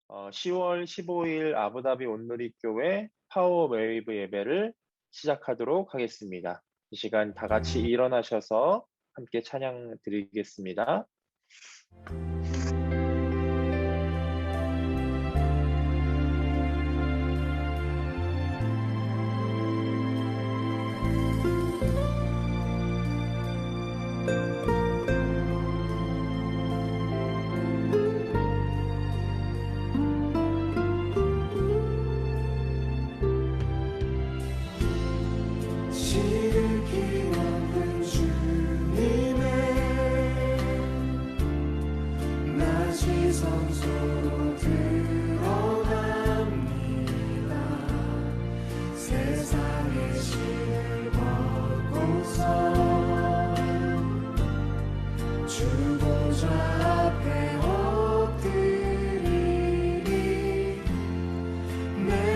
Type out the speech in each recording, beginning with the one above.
10월 15일 아부다비 온누리 교회 파워 웨이브 예배를 시작하도록 하겠습니다. 이 시간 다 같이 일어나셔서 함께 찬양 드리겠습니다.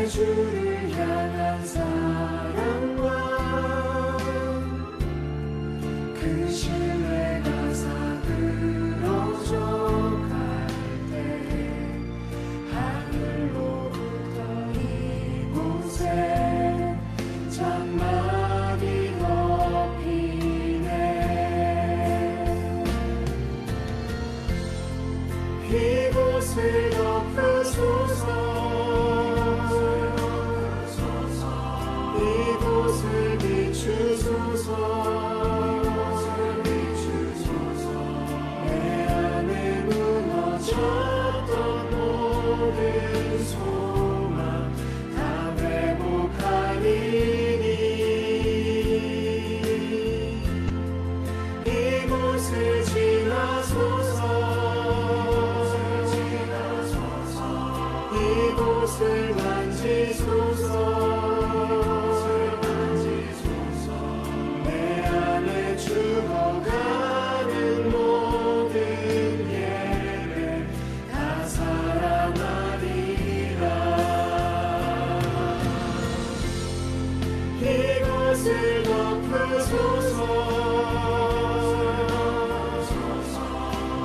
주를 향한 사랑과 그 신뢰가 사그러져 갈 때 하늘로부터 이곳에 장막이 덮이네. 이곳을 덮으소서. 이곳을 비추소서. 내 안에 무너졌던 모든 소망 다 회복하리니. 이곳을 지나소서. 이곳을 만지소서. 죽어가는 모든 예배 다 사랑하리라. 이곳을 덮으소서.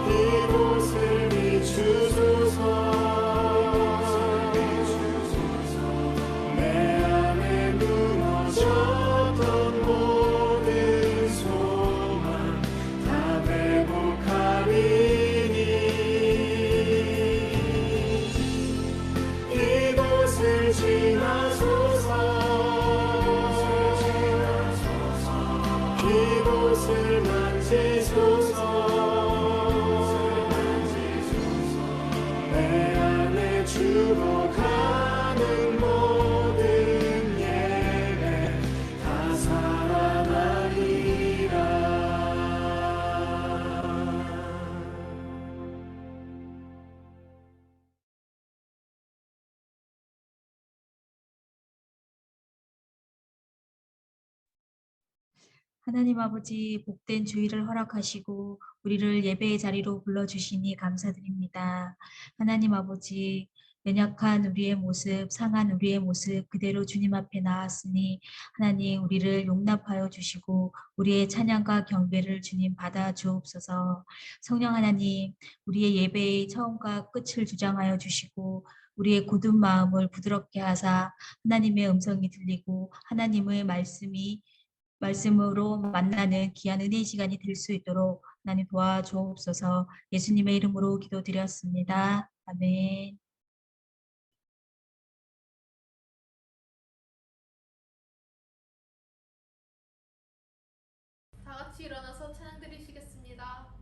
이곳을 비추소서. 내 안에 무너졌던 모든 소망 다 회복하리니. 이곳을 지나소서. 이곳을 만지소서. 내 안에 죽어가는 모든 예배 다 살아나리라. 하나님 아버지, 복된 주일을 허락하시고 우리를 예배의 자리로 불러주시니 감사드립니다. 하나님 아버지, 연약한 우리의 모습, 상한 우리의 모습 그대로 주님 앞에 나왔으니 하나님 우리를 용납하여 주시고 우리의 찬양과 경배를 주님 받아 주옵소서. 성령 하나님, 우리의 예배의 처음과 끝을 주장하여 주시고 우리의 굳은 마음을 부드럽게 하사 하나님의 음성이 들리고 하나님의 말씀으로 만나는 귀한 은혜의 시간이 될 수 있도록 하나님 도와주옵소서. 예수님의 이름으로 기도드렸습니다. 아멘. 다 같이 일어나서 찬양 드리시겠습니다.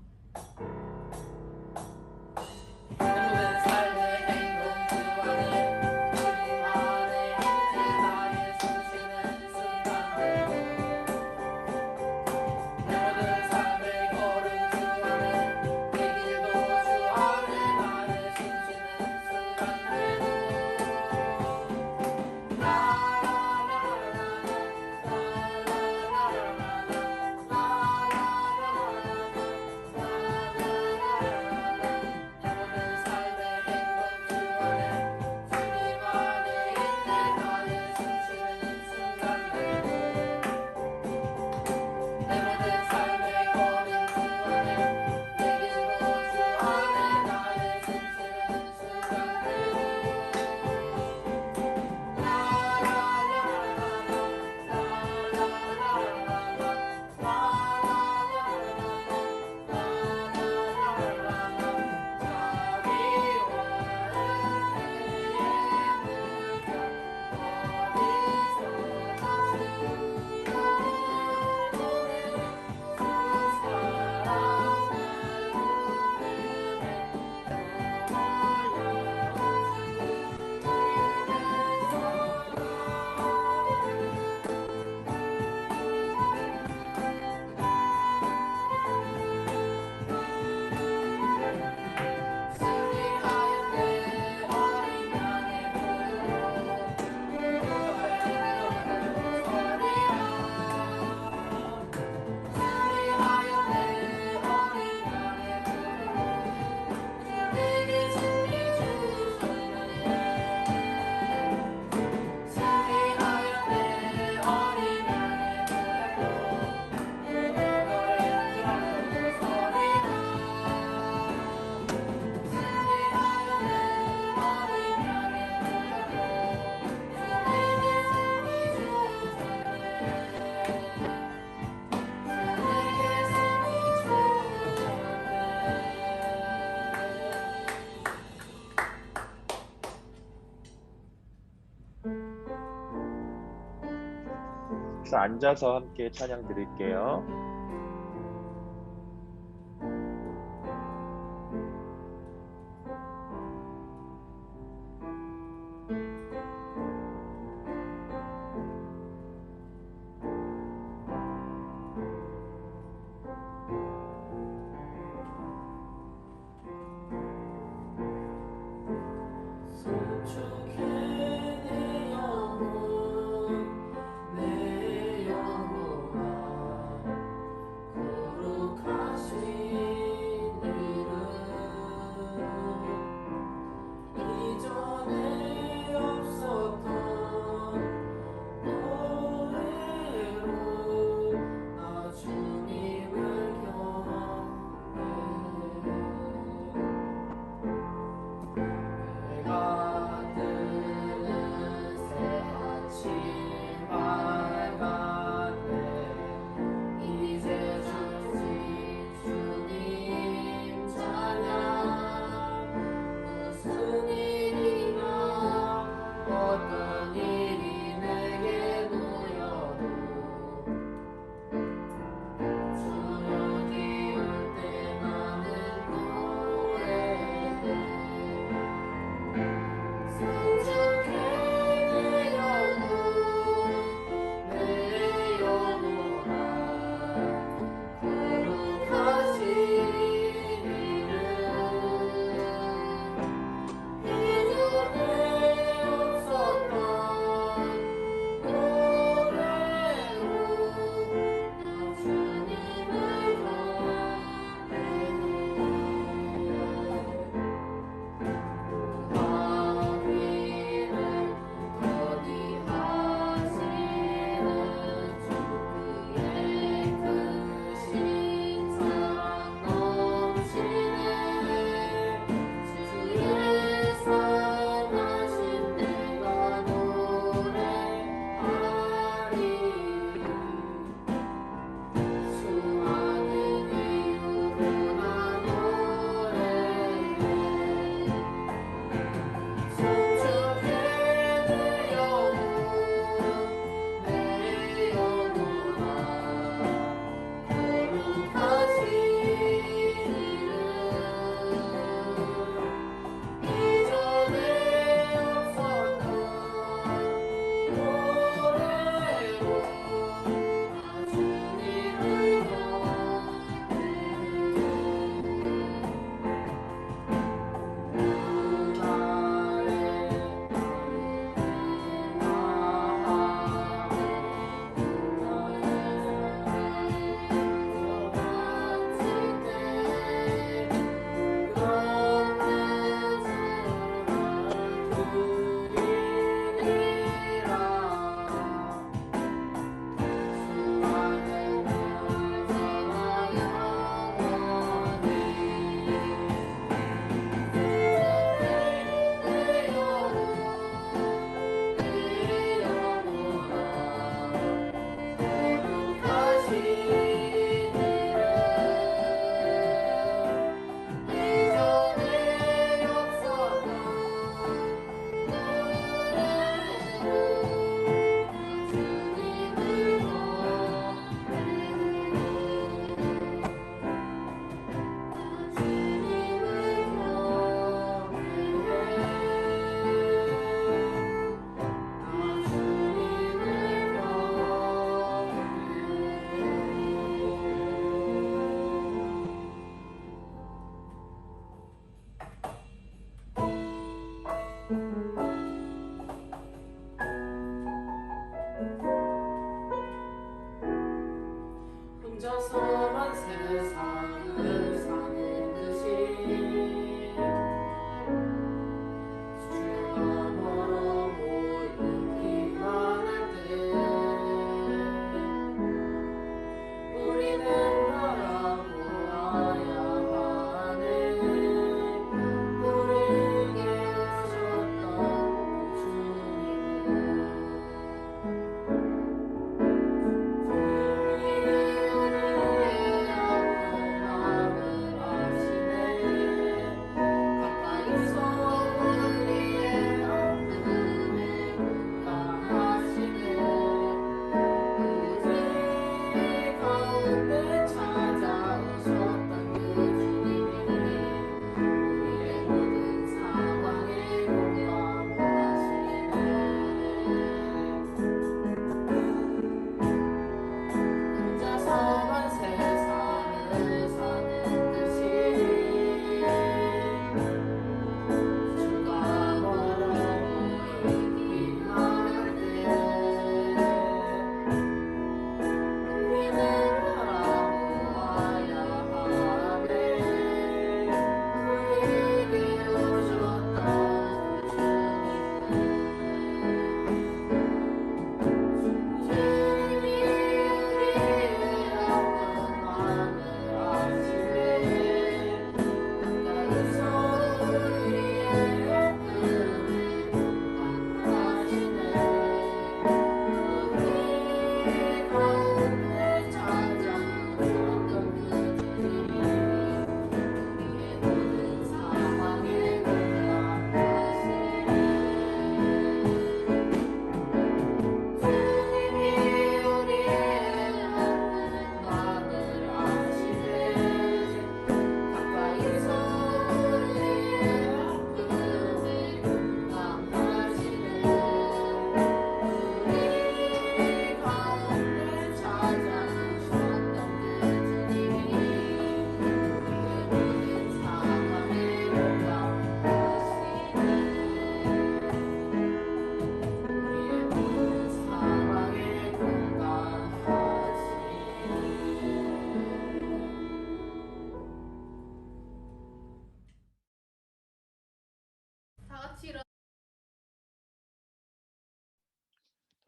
주 안에 자리에서 앉아서 함께 찬양 드릴게요. 서쪽에 내 영혼 내 영혼아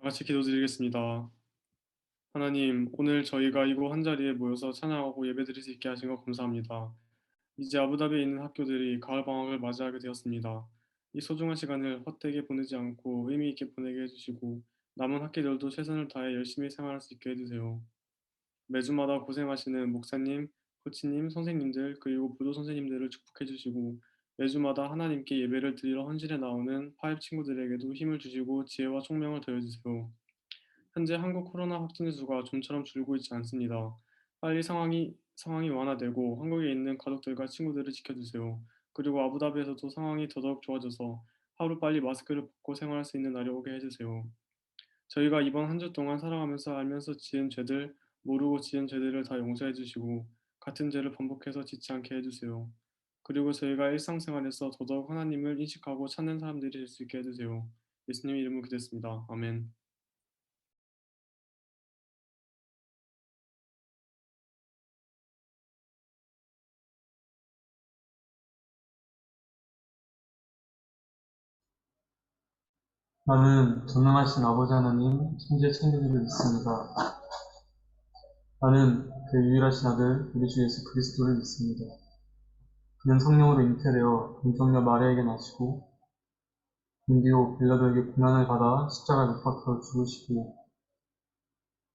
같이 기도드리겠습니다. 하나님, 오늘 저희가 이곳 한자리에 모여서 찬양하고 예배드릴 수 있게 하신 것 감사합니다. 이제 아부다비에 있는 학교들이 가을 방학을 맞이하게 되었습니다. 이 소중한 시간을 헛되게 보내지 않고 의미 있게 보내게 해주시고 남은 학기들도 최선을 다해 열심히 생활할 수 있게 해주세요. 매주마다 고생하시는 목사님, 코치님, 선생님들 그리고 부도 선생님들을 축복해 주시고 매주마다 하나님께 예배를 드리러 헌신해 나오는 파입 친구들에게도 힘을 주시고 지혜와 총명을 더해주세요. 현재 한국 코로나 확진자 수가 좀처럼 줄고 있지 않습니다. 빨리 상황이 완화되고 한국에 있는 가족들과 친구들을 지켜주세요. 그리고 아부다비에서도 상황이 더더욱 좋아져서 하루빨리 마스크를 벗고 생활할 수 있는 날이 오게 해주세요. 저희가 이번 한 주 동안 살아가면서 알면서 지은 죄들, 모르고 지은 죄들을 다 용서해 주시고 같은 죄를 반복해서 짓지 않게 해주세요. 그리고 저희가 일상생활에서 더더욱 하나님을 인식하고 찾는 사람들이 될 수 있게 해주세요. 예수님 이름으로 기도했습니다. 아멘. 나는 전능하신 아버지 하나님, 천지의 창조주를 믿습니다. 나는 그 유일하신 아들, 우리 주 예수 그리스도를 믿습니다. 그는 성령으로 잉태되어 동정녀 마리아에게 나시고 본디오 빌라도에게 고난을 받아 십자가에 못 박혀 죽으시고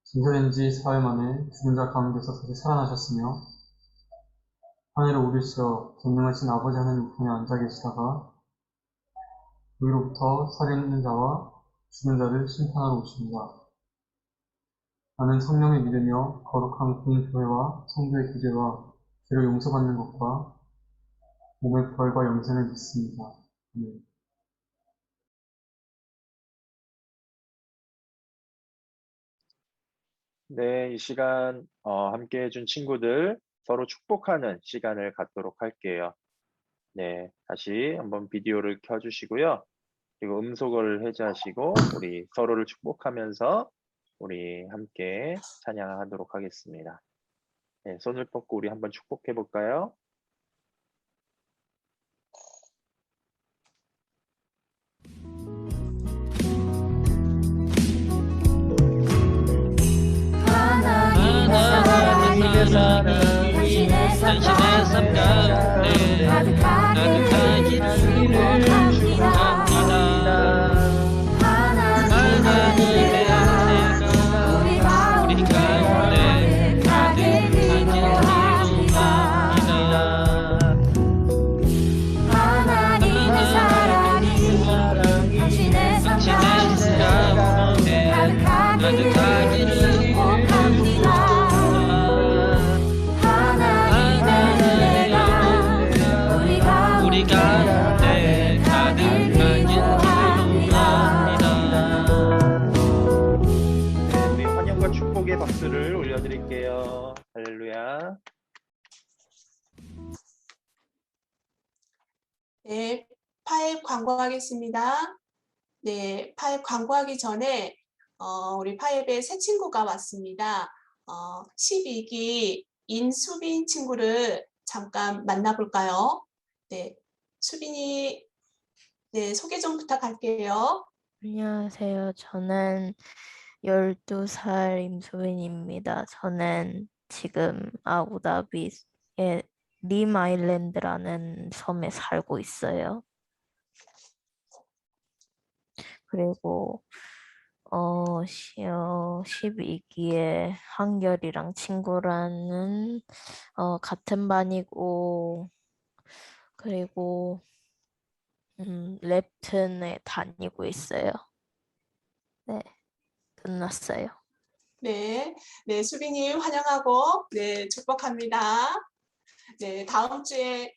진설된 지 사흘 만에 죽은 자 가운데서 다시 살아나셨으며 하늘에 오르시어 전능하신 아버지 하나님 우편에 앉아 계시다가 거기로부터 살아있는 자와 죽은 자를 심판하러 오십니다. 나는 성령을 믿으며 거룩한 공교회와 성도의 교제와 죄를 용서받는 것과 몸의 부활과 영생을 믿습니다. 아멘. 네, 이 시간 함께 해준 친구들 서로 축복하는 시간을 갖도록 할게요. 네, 다시 한번 비디오를 켜주시고요. 그리고 음소거를 해제하시고 우리 서로를 축복하면서 우리 함께 찬양하도록 하겠습니다. 네, 손을 뻗고 우리 한번 축복해 볼까요? 하나님의 사랑이 당신의 삶 가운데 가득하기를 축복합니다. 하나님의 은혜가 우리 가운데 가득하기를 기도합니다. 하나님의 사랑이 당신의 삶 가운데 가득하기를 축복합니다. 우리 환영과 축복의 박수를 올려드릴게요. 할렐루야. 네, 파입 광고하겠습니다. 네, 파입 광고하기 전에 우리 파입의 새 친구가 왔습니다. 12기 인수빈 친구를 잠깐 만나볼까요? 네, 수빈이 네, 소개 좀 부탁할게요. 안녕하세요. 저는 12살 임소빈입니다. 저는 지금 아부다비의 림 아일랜드라는 섬에 살고 있어요. 그리고 12기에 한결이랑 친구라는 같은 반이고 그리고 랩튼에 다니고 있어요. 네, 끝났어요. 네, 네, 수빈이 환영하고 네, 축복합니다. 네, 다음 주에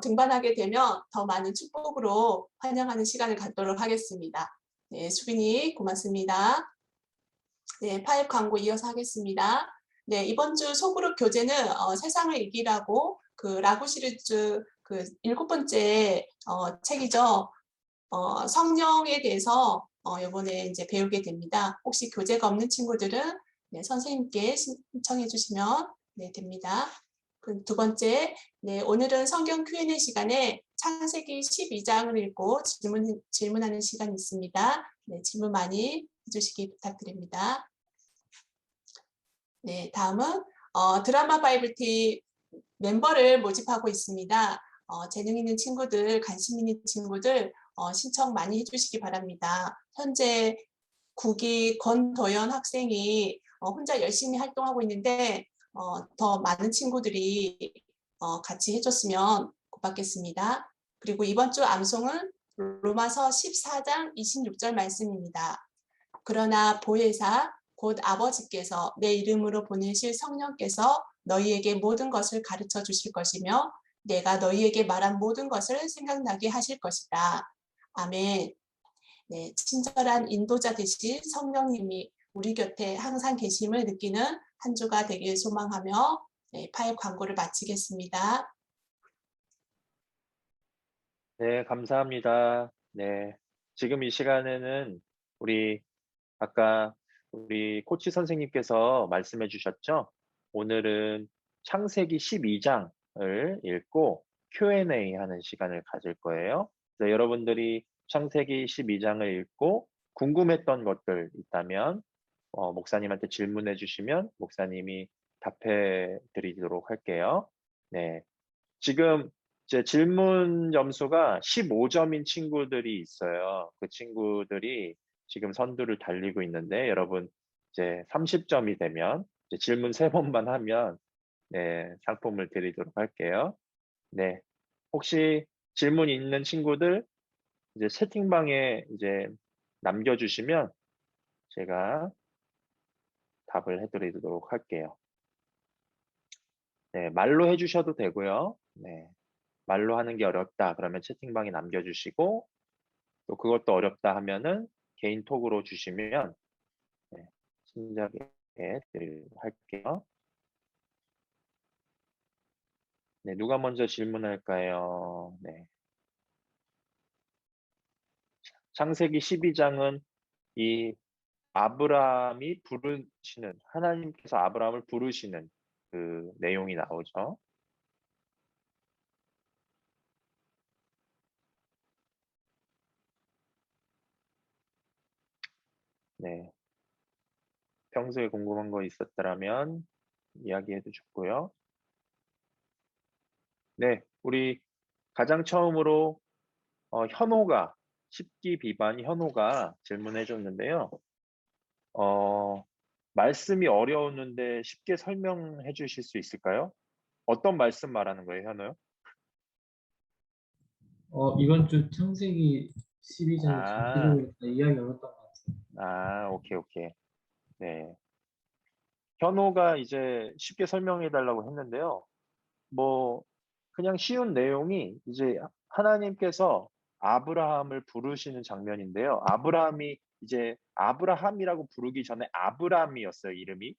등반하게 되면 더 많은 축복으로 환영하는 시간을 갖도록 하겠습니다. 네, 수빈이 고맙습니다. 네, 파입 광고 이어서 하겠습니다. 네, 이번 주 소그룹 교재는 세상을 이기라고 그 라구 시리즈 그 7번째 책이죠. 성령에 대해서 이번에 이제 배우게 됩니다. 혹시 교재가 없는 친구들은 네, 선생님께 신청해 주시면 네, 됩니다. 그 두 번째 네, 오늘은 성경 Q&A 시간에 창세기 12장을 읽고 질문하는 시간이 있습니다. 네, 질문 많이 해주시기 부탁드립니다. 네, 다음은 드라마 바이블티 멤버를 모집하고 있습니다. 재능 있는 친구들, 관심 있는 친구들 신청 많이 해주시기 바랍니다. 현재 국기 권도연 학생이 혼자 열심히 활동하고 있는데 더 많은 친구들이 같이 해줬으면 고맙겠습니다. 그리고 이번 주 암송은 로마서 14장 26절 말씀입니다. 그러나 보혜사 곧 아버지께서 내 이름으로 보내실 성령께서 너희에게 모든 것을 가르쳐 주실 것이며 내가 너희에게 말한 모든 것을 생각나게 하실 것이다. 아멘. 네, 친절한 인도자 되실 성령님이 우리 곁에 항상 계심을 느끼는 한 주가 되길 소망하며 파일 광고를 마치겠습니다. 네, 감사합니다. 네, 지금 이 시간에는 아까 우리 코치 선생님께서 말씀해 주셨죠? 오늘은 창세기 12장을 읽고 Q&A 하는 시간을 가질 거예요. 그래서 여러분들이 창세기 12장을 읽고 궁금했던 것들 있다면 목사님한테 질문해 주시면 목사님이 답해 드리도록 할게요. 네, 지금 제 질문 점수가 15점인 친구들이 있어요. 그 친구들이 지금 선두를 달리고 있는데 여러분 이제 30점이 되면 이제 질문 3번만 하면 네, 상품을 드리도록 할게요. 네. 혹시 질문 있는 친구들 이제 채팅방에 이제 남겨주시면 제가 답을 해드리도록 할게요. 네, 말로 해주셔도 되고요. 네, 말로 하는 게 어렵다 그러면 채팅방에 남겨주시고 또 그것도 어렵다 하면은 개인 톡으로 주시면 네, 친절하게 드리도록 할게요. 네, 누가 먼저 질문할까요? 네. 창세기 12장은 이 아브라함이 부르시는 하나님께서 아브라함을 부르시는 그 내용이 나오죠. 네. 평소에 궁금한 거 있었더라면 이야기해도 좋고요. 네, 우리 가장 처음으로 현호가 10기 비반 현호가 질문해 줬는데요. 말씀이 어려웠는데 쉽게 설명해 주실 수 있을까요? 어떤 말씀 말하는 거예요, 현호요? 이번 주 창세기 12장 아, 전체적으로 다 이해하기 어렸던 것 같아요. 오케이. 네. 현호가 이제 쉽게 설명해 달라고 했는데요. 뭐, 그냥 쉬운 내용이 이제 하나님께서 아브라함을 부르시는 장면인데요. 아브라함이 이제 아브라함이라고 부르기 전에 아브람이었어요, 이름이.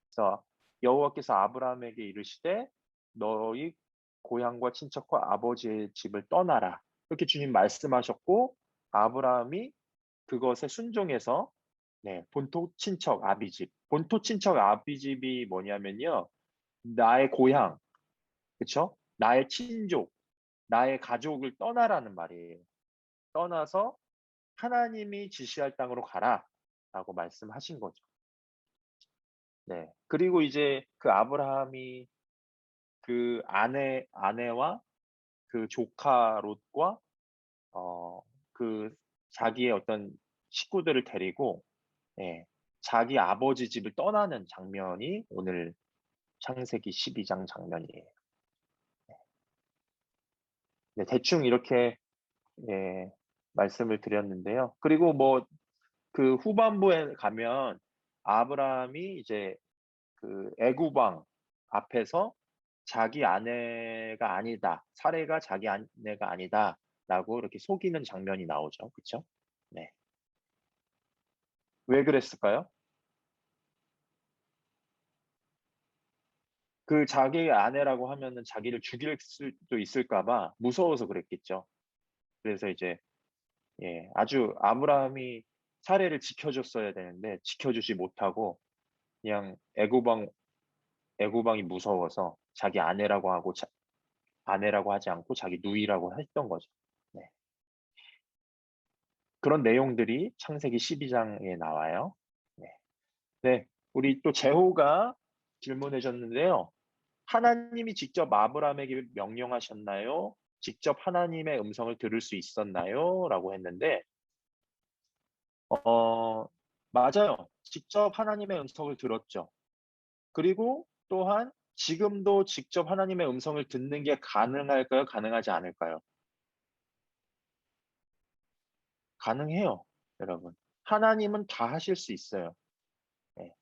그래서 여호와께서 아브라함에게 이르시되 너희 고향과 친척과 아버지의 집을 떠나라. 이렇게 주님 말씀하셨고 아브라함이 그것에 순종해서 네, 본토 친척 아비집. 본토 친척 아비집이 뭐냐면요. 나의 고향, 그쵸? 나의 친족, 나의 가족을 떠나라는 말이에요. 떠나서 하나님이 지시할 땅으로 가라. 라고 말씀하신 거죠. 네. 그리고 이제 그 아브라함이 그 아내와 그 조카 롯과 그 자기의 어떤 식구들을 데리고 예, 자기 아버지 집을 떠나는 장면이 오늘 창세기 12장 장면이에요. 네, 대충 이렇게 예, 말씀을 드렸는데요. 그리고 뭐 그 후반부에 가면 아브라함이 이제 그 애굽 왕 앞에서 자기 아내가 아니다. 사례가 자기 아내가 아니다라고 이렇게 속이는 장면이 나오죠. 그렇죠? 네. 왜 그랬을까요? 그 자기의 아내라고 하면은 자기를 죽일 수도 있을까 봐 무서워서 그랬겠죠. 그래서 이제 예, 아주 아브라함이 사례를 지켜줬어야 되는데 지켜주지 못하고 그냥 애굽왕이 무서워서 자기 아내라고 하고 아내라고 하지 않고 자기 누이라고 했던 거죠. 네. 그런 내용들이 창세기 12장에 나와요. 네. 네. 우리 또 제호가 질문해 줬는데요. 하나님이 직접 아브라함에게 명령하셨나요? 직접 하나님의 음성을 들을 수 있었나요? 라고 했는데, 맞아요. 직접 하나님의 음성을 들었죠. 그리고 또한 지금도 직접 하나님의 음성을 듣는 게 가능할까요? 가능하지 않을까요? 가능해요, 여러분. 하나님은 다 하실 수 있어요. 네.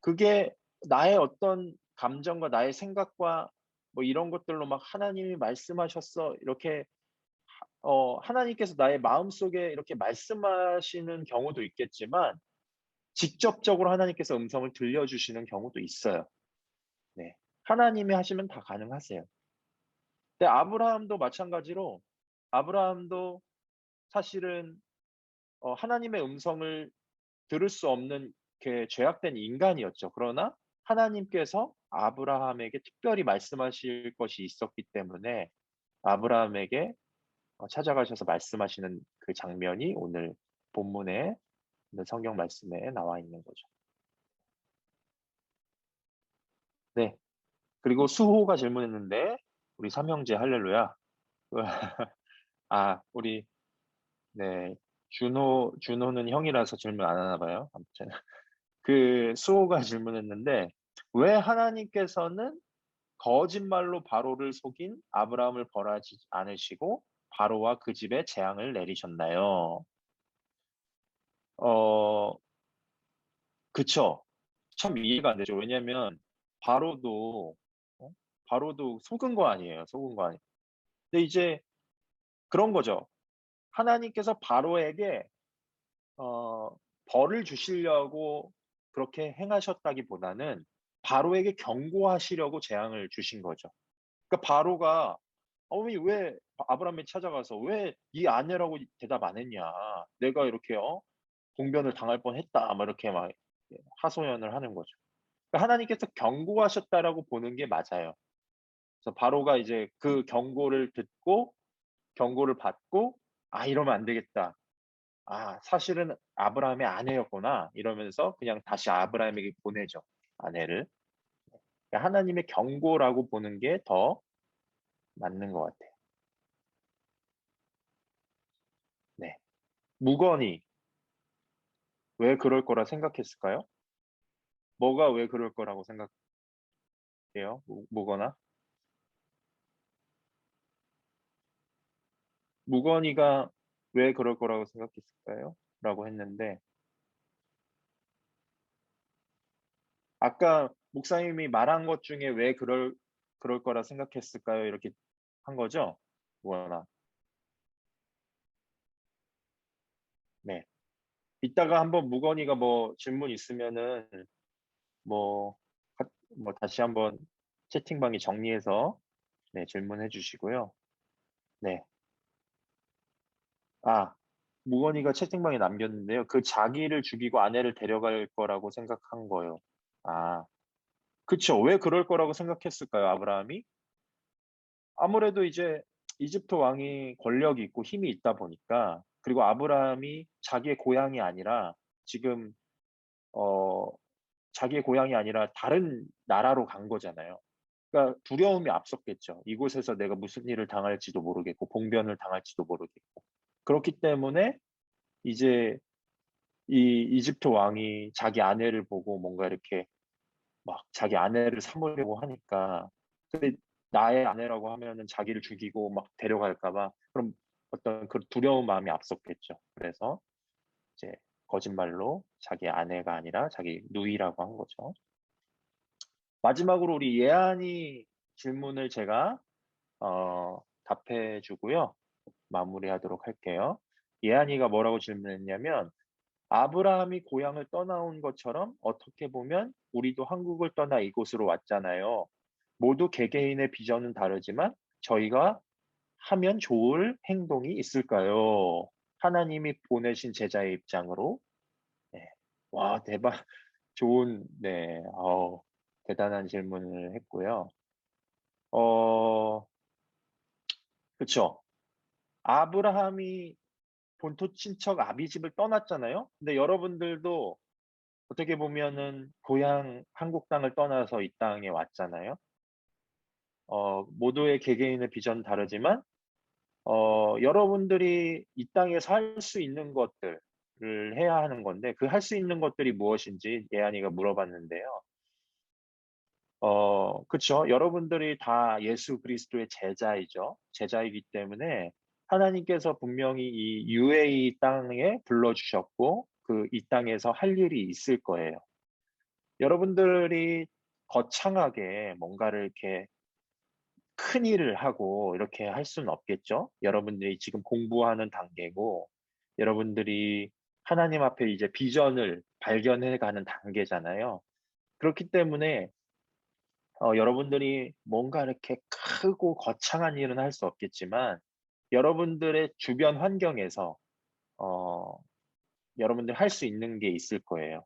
그게 나의 어떤 감정과 나의 생각과 뭐 이런 것들로 막 하나님이 말씀하셨어. 이렇게 하나님께서 나의 마음속에 이렇게 말씀하시는 경우도 있겠지만 직접적으로 하나님께서 음성을 들려주시는 경우도 있어요. 네. 하나님이 하시면 다 가능하세요. 근데 아브라함도 마찬가지로 아브라함도 사실은 하나님의 음성을 들을 수 없는 이렇게 죄악된 인간이었죠. 그러나 하나님께서 아브라함에게 특별히 말씀하실 것이 있었기 때문에 아브라함에게 찾아가셔서 말씀하시는 그 장면이 오늘 본문에 있는 성경 말씀에 나와 있는 거죠. 네. 그리고 수호가 질문했는데 우리 삼형제 할렐루야. 우리 네. 준호는 형이라서 질문 안 하나 봐요. 아무튼 그 수호가 질문했는데 왜 하나님께서는 거짓말로 바로를 속인 아브라함을 벌하지 않으시고 바로와 그 집에 재앙을 내리셨나요? 어 그쵸. 참 이해가 안 되죠. 왜냐면 바로도 어 바로도 속은 거 아니에요. 속은 거 아니에요. 근데 이제 그런 거죠. 하나님께서 바로에게 어 벌을 주시려고 그렇게 행하셨다기보다는 바로에게 경고하시려고 재앙을 주신 거죠. 그러니까 바로가 어머니 왜 아브라함이 찾아가서 "왜 네 아내라고 대답 안 했냐. 내가 이렇게 봉변을 당할 뻔했다." 막 이렇게 막 하소연을 하는 거죠. 그러니까 하나님께서 경고하셨다라고 보는 게 맞아요. 그래서 바로가 이제 그 경고를 듣고 경고를 받고 '아 이러면 안 되겠다. 아 사실은 아브라함의 아내였구나.' 이러면서 그냥 다시 아브라함에게 보내죠, 아내를. 그러니까 하나님의 경고라고 보는 게 더 맞는 것 같아요. 네. 무건이 왜 그럴 거라 생각했을까요? 뭐가 왜 그럴 거라고 생각해요? 무건아? 무건이가 왜 그럴 거라고 생각했을까요? 라고 했는데 아까 목사님이 말한 것 중에 왜 그럴 거라 생각했을까요? 이렇게 한 거죠? 무건아. 네. 이따가 한번 무건이가 뭐 질문 있으면은 뭐 뭐 다시 한번 채팅방에 정리해서 네 질문해 주시고요. 네. 무건이가 채팅방에 남겼는데요. 그 자기를 죽이고 아내를 데려갈 거라고 생각한 거요. 아 그쵸. 왜 그럴 거라고 생각했을까요, 아브라함이? 아무래도 이제 이집트 왕이 권력이 있고 힘이 있다 보니까 그리고 아브라함이 자기의 고향이 아니라 지금 어 자기의 고향이 아니라 다른 나라로 간 거잖아요. 그러니까 두려움이 앞섰겠죠. 이곳에서 내가 무슨 일을 당할지도 모르겠고 봉변을 당할지도 모르겠고. 그렇기 때문에 이제 이 이집트 왕이 자기 아내를 보고 뭔가 이렇게 막 자기 아내를 삼으려고 하니까 근데 나의 아내라고 하면은 자기를 죽이고 막 데려갈까 봐 그런 어떤 그 두려운 마음이 앞섰겠죠. 그래서 이제 거짓말로 자기 아내가 아니라 자기 누이라고 한 거죠. 마지막으로 우리 예안이 질문을 제가 답해 주고요. 마무리하도록 할게요. 예안이가 뭐라고 질문했냐면 아브라함이 고향을 떠나온 것처럼 어떻게 보면 우리도 한국을 떠나 이곳으로 왔잖아요. 모두 개개인의 비전은 다르지만 저희가 하면 좋을 행동이 있을까요? 하나님이 보내신 제자의 입장으로. 네. 와, 대박. 좋은, 네. 대단한 질문을 했고요. 어, 그쵸. 아브라함이 본토 친척 아비집을 떠났잖아요. 근데 여러분들도 어떻게 보면은 고향 한국 땅을 떠나서 이 땅에 왔잖아요. 모두의 개개인의 비전은 다르지만 여러분들이 이 땅에서 할 수 있는 것들을 해야 하는 건데 그 할 수 있는 것들이 무엇인지 예안이가 물어봤는데요. 그쵸. 여러분들이 다 예수 그리스도의 제자이죠. 제자이기 때문에 하나님께서 분명히 이 UAE 땅에 불러주셨고 그 이 땅에서 할 일이 있을 거예요. 여러분들이 거창하게 뭔가를 이렇게 큰 일을 하고 이렇게 할 수는 없겠죠. 여러분들이 지금 공부하는 단계고 여러분들이 하나님 앞에 이제 비전을 발견해 가는 단계잖아요. 그렇기 때문에 여러분들이 뭔가 이렇게 크고 거창한 일은 할 수 없겠지만 여러분들의 주변 환경에서 어 여러분들이 할 수 있는 게 있을 거예요.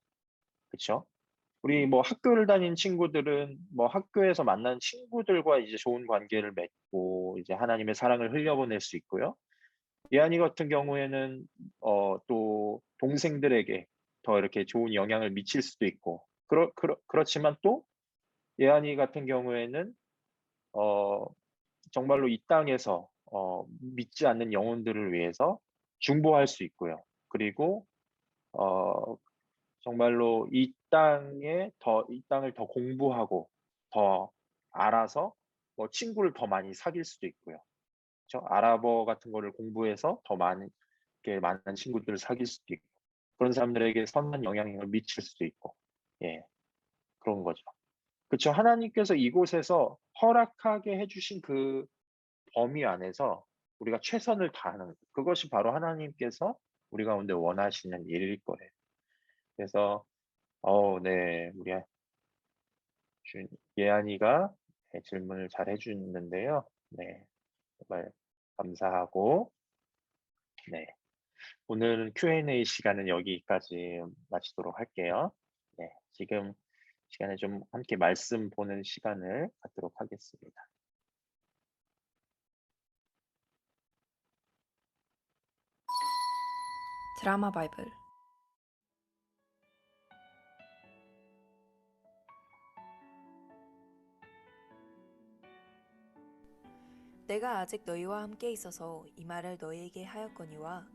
그쵸? 우리 뭐 학교를 다닌 친구들은 뭐 학교에서 만난 친구들과 이제 좋은 관계를 맺고 이제 하나님의 사랑을 흘려보낼 수 있고요. 예안이 같은 경우에는 또 동생들에게 더 이렇게 좋은 영향을 미칠 수도 있고 그렇지만 또 예안이 같은 경우에는 어 정말로 이 땅에서 믿지 않는 영혼들을 위해서 중보할 수 있고요. 그리고 어 정말로 이 땅을 더 공부하고 더 알아서 뭐 친구를 더 많이 사귈 수도 있고요. 그쵸? 아랍어 같은 거를 공부해서 더 많은 이렇게 많은 친구들을 사귈 수도 있고 그런 사람들에게 선한 영향력을 미칠 수도 있고 예 그런 거죠. 그쵸. 하나님께서 이곳에서 허락하게 해 주신 그 범위 안에서 우리가 최선을 다하는 그것이 바로 하나님께서 우리 가운데 원하시는 일일 거예요. 그래서 네. 우리 예안이가 네, 질문을 잘 해 주는데요. 네. 정말 감사하고 네. 오늘 Q&A 시간은 여기까지 마치도록 할게요. 네. 지금 시간에 좀 함께 말씀 보는 시간을 갖도록 하겠습니다. 드라마 바이블 내가 아직 너희와 함께 있어서 이 말을 너희에게 하였거니와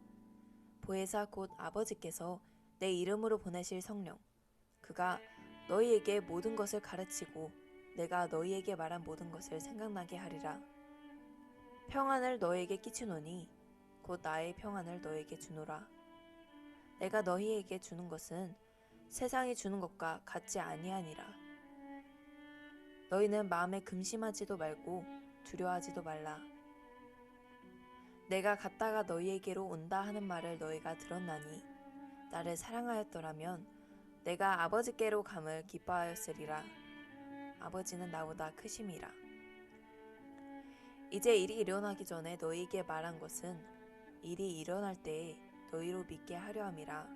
보혜사 곧 아버지께서 내 이름으로 보내실 성령 그가 너희에게 모든 것을 가르치고 내가 너희에게 말한 모든 것을 생각나게 하리라. 평안을 너희에게 끼치노니 곧 나의 평안을 너희에게 주노라. 내가 너희에게 주는 것은 세상이 주는 것과 같지 아니하니라. 너희는 마음에 금심하지도 말고 두려워하지도 말라. 내가 갔다가 너희에게로 온다 하는 말을 너희가 들었나니 나를 사랑하였더라면 내가 아버지께로 감을 기뻐하였으리라. 아버지는 나보다 크심이라. 이제 일이 일어나기 전에 너희에게 말한 것은 일이 일어날 때에 너희로 믿게 하려 함이라.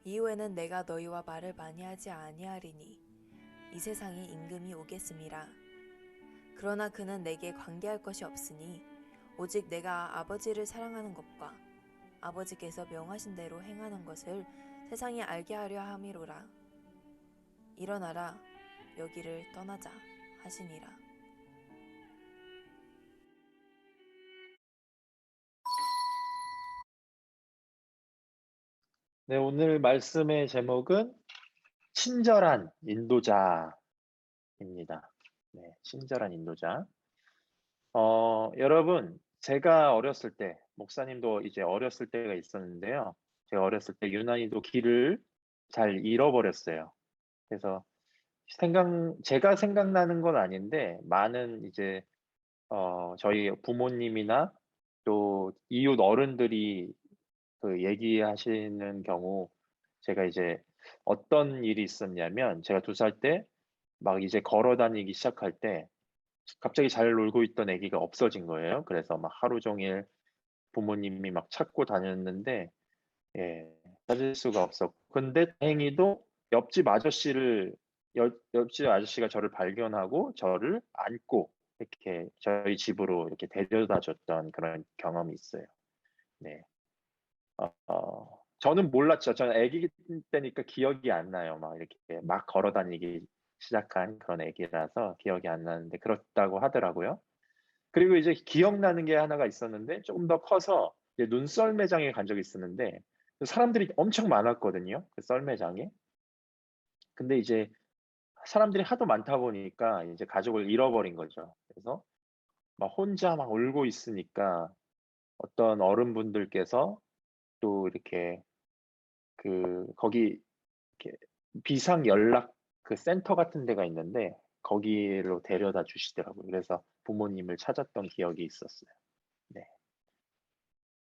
이후에는 내가 너희와 말을 많이 하지 아니하리니 이 세상에 임금이 오겠음이라. 그러나 그는 내게 관계할 것이 없으니 오직 내가 아버지를 사랑하는 것과 아버지께서 명하신 대로 행하는 것을 세상이 알게 하려 함이로라. 일어나라 여기를 떠나자 하시니라. 네. 오늘 말씀의 제목은 친절한 인도자입니다. 네. 친절한 인도자. 여러분 제가 어렸을 때 목사님도 이제 어렸을 때가 있었는데요. 제가 어렸을 때 유난히도 길을 잘 잃어버렸어요. 그래서 제가 생각나는 건 아닌데 많은 이제 저희 부모님이나 또 이웃 어른들이 그 얘기하시는 경우 제가 이제 어떤 일이 있었냐면 제가 2살 때 막 이제 걸어 다니기 시작할 때 갑자기 잘 놀고 있던 아기가 없어진 거예요. 그래서 막 하루 종일 부모님이 막 찾고 다녔는데 예 찾을 수가 없었고 근데 다행히도 옆집 아저씨를 옆집 아저씨가 저를 발견하고 저를 안고 이렇게 저희 집으로 이렇게 데려다 줬던 그런 경험이 있어요. 네. 저는 몰랐죠. 저는 아기 때니까 기억이 안 나요. 막 이렇게 막 걸어 다니기 시작한 그런 아기라서 기억이 안 나는데 그렇다고 하더라고요. 그리고 이제 기억나는 게 하나가 있었는데 조금 더 커서 이제 눈썰매장에 간 적이 있었는데 사람들이 엄청 많았거든요. 그 썰매장에. 근데 이제 사람들이 하도 많다 보니까 이제 가족을 잃어버린 거죠. 그래서 막 혼자 막 울고 있으니까 어떤 어른분들께서 또 이렇게 거기 이렇게 비상 연락 그 센터 같은 데가 있는데 거기로 데려다 주시더라고요. 그래서 부모님을 찾았던 기억이 있었어요. 네.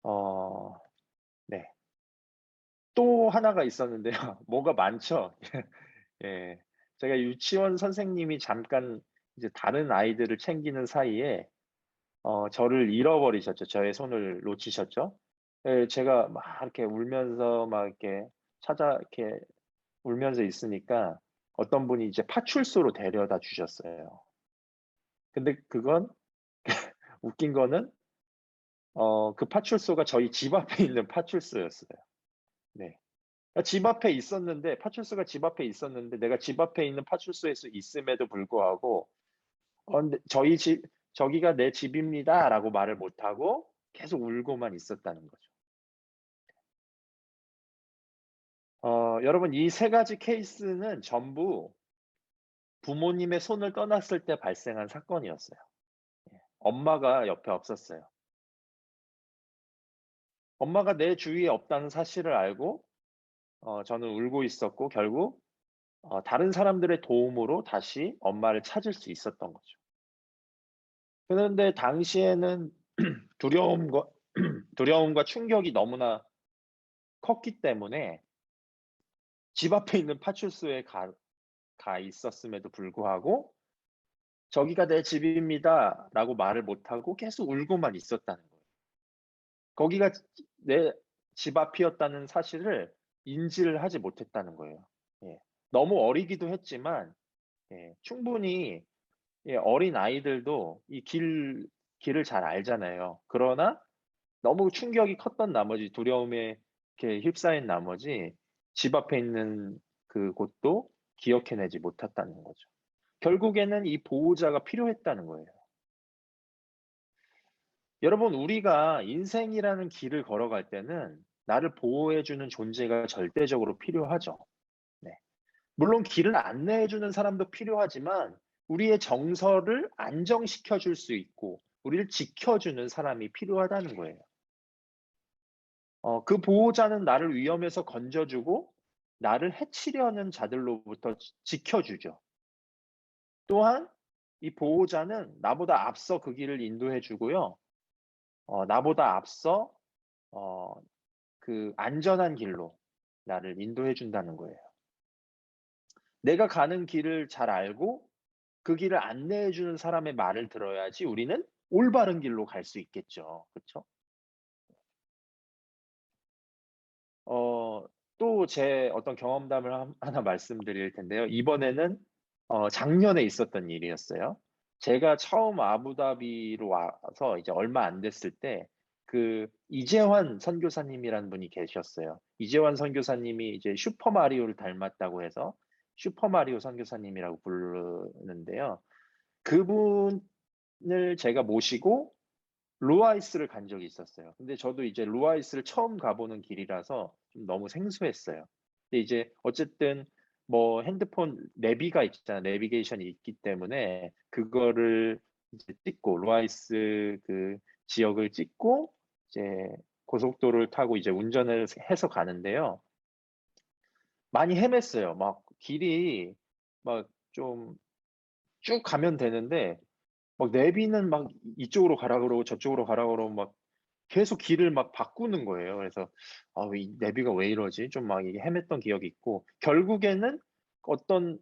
어 네. 또 하나가 있었는데요. 뭐가 많죠? 예. 제가 유치원 선생님이 잠깐 이제 다른 아이들을 챙기는 사이에 저를 잃어버리셨죠. 저의 손을 놓치셨죠. 예, 제가 막 이렇게 울면서 막 이렇게 이렇게 울면서 있으니까 어떤 분이 이제 파출소로 데려다 주셨어요. 근데 그건 웃긴 거는 그 파출소가 저희 집 앞에 있는 파출소였어요. 네. 집 앞에 있었는데 파출소가 집 앞에 있었는데 내가 집 앞에 있는 파출소에서 있음에도 불구하고 근데 "저기가 내 집입니다."라고 말을 못 하고 계속 울고만 있었다는 거죠. 여러분 이 세 가지 케이스는 전부 부모님의 손을 떠났을 때 발생한 사건이었어요. 예. 엄마가 옆에 없었어요. 엄마가 내 주위에 없다는 사실을 알고 저는 울고 있었고 결국 다른 사람들의 도움으로 다시 엄마를 찾을 수 있었던 거죠. 그런데 당시에는 두려움과 두려움과 충격이 너무나 컸기 때문에 집 앞에 있는 파출소에 가 있었음에도 불구하고 "저기가 내 집입니다."라고 말을 못 하고 계속 울고만 있었다는 거예요. 거기가 내 집 앞이었다는 사실을 인지를 하지 못했다는 거예요. 예. 너무 어리기도 했지만 충분히 어린아이들도 이 길을 잘 알잖아요. 그러나 너무 충격이 컸던 나머지 두려움에 이렇게 휩싸인 나머지 집 앞에 있는 그곳도 기억해내지 못했다는 거죠. 결국에는 이 보호자가 필요했다는 거예요. 여러분 우리가 인생이라는 길을 걸어갈 때는 나를 보호해 주는 존재가 절대적으로 필요하죠. 네. 물론 길을 안내해 주는 사람도 필요하지만 우리의 정서를 안정시켜 줄 수 있고 우리를 지켜 주는 사람이 필요하다는 거예요. 그 보호자는 나를 위험에서 건져 주고 나를 해치려는 자들로부터 지켜 주죠. 또한 이 보호자는 나보다 앞서 그 길을 인도해 주고요. 나보다 앞서 그 안전한 길로 나를 인도해 준다는 거예요. 내가 가는 길을 잘 알고 그 길을 안내해 주는 사람의 말을 들어야지 우리는 올바른 길로 갈 수 있겠죠. 그쵸? 또 제 어떤 경험담을 하나 말씀드릴 텐데요. 이번에는 작년에 있었던 일이었어요. 제가 처음 아부다비로 와서 이제 얼마 안 됐을 때 이재환 선교사님이라는 분이 계셨어요. 이재환 선교사님이 이제 슈퍼 마리오를 닮았다고 해서 슈퍼 마리오 선교사님이라고 부르는데요. 그분을 제가 모시고 루아이스를 간 적이 있었어요. 근데 저도 이제 루아이스를 처음 가보는 길이라서 좀 너무 생소했어요. 근데 이제 어쨌든 뭐 핸드폰 내비가 있잖아요. 내비게이션이 있기 때문에 그거를 이제 찍고 루아이스 그 지역을 찍고 이제 고속도로를 타고 이제 운전을 해서 가는데요. 많이 헤맸어요. 막 길이 막 좀 쭉 가면 되는데 막 내비는 막 이쪽으로 가라 그러고 저쪽으로 가라 그러고 막 계속 길을 막 바꾸는 거예요. 그래서 '아 이 내비가 왜 이러지?' 좀 막 이게 헤맸던 기억이 있고 결국에는 어떤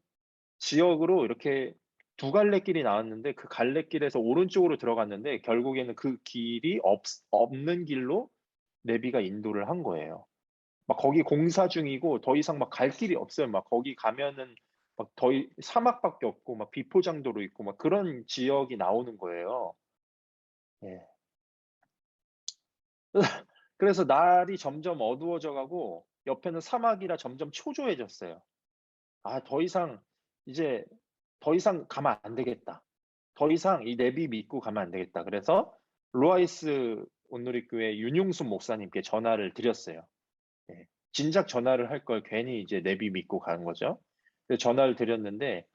지역으로 이렇게 두 갈래길이 나왔는데 그 갈래길에서 오른쪽으로 들어갔는데 결국에는 그 길이 없는 길로 내비가 인도를 한 거예요. 막 거기 공사 중이고 더 이상 막 갈 길이 없어요. 막 거기 가면은 막 사막밖에 없고 막 비포장도로 있고 막 그런 지역이 나오는 거예요. 예. 그래서 날이 점점 어두워져 가고 옆에는 사막이라 점점 초조해졌어요. 아, 이제 더 이상 가면 안 되겠다. 더 이상 이 내비 믿고 가면 안 되겠다. 그래서 로아이스 온누리교회 윤용순 목사님께 전화를 드렸어요. 예. 진작 전화를 할 걸 괜히 이제 내비 믿고 가는 거죠. 그래서 전화를 드렸는데